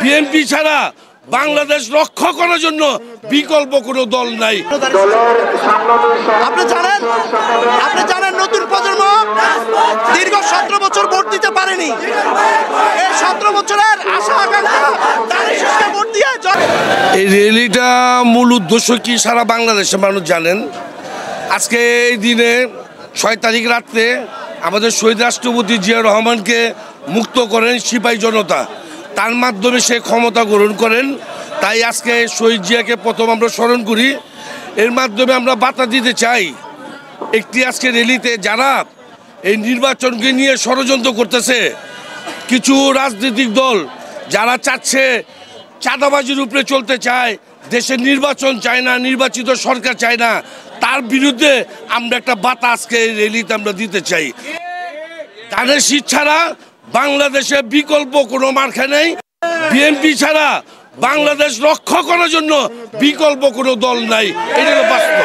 BNP ছাড়া বাংলাদেশ রক্ষা করার জন্য বিকল্প কোনো দল নাই। আপনি জানেন নতুন প্রজন্ম দীর্ঘ 17 বছর ভোট দিতে পারেনি। এই 17 বছরের আশা আকাঙ্ক্ষা ভোট দিয়ে এই র্যালিটা মূল উদ্দেশ্য কি সারা বাংলাদেশের মানুষ জানেন। আজকে এই দিনে 6 তারিখ রাত্রে আমাদের শহীদ রাষ্ট্রপতি জিয়া রহমানকে মুক্ত করেন সিপাহী জনতা, তার মাধ্যমে সে ক্ষমতা গ্রহণ করেন। তাই আজকে শহীদ জিয়াকে প্রথম আমরা স্মরণ করি। এর মাধ্যমে আমরা বার্তা দিতে চাই একটি আজকে র্যালিতে যারা এই নির্বাচনকে নিয়ে ষড়যন্ত্র করতেছে, কিছু রাজনৈতিক দল যারা চাচ্ছে চাঁদাবাজির উপরে চলতে চায়, দেশের নির্বাচন চায় না, নির্বাচিত সরকার চায় না, তার বিরুদ্ধে আমরা একটা বার্তা আজকে র্যালিতে আমরা দিতে চাই। ধানের শীষ ছাড়া বাংলাদেশে বিকল্প কোনো মার্কা নেই। বিএনপি ছাড়া বাংলাদেশ রক্ষা করার জন্য বিকল্প কোনো দল নাই। এটা হলো বাস্তব।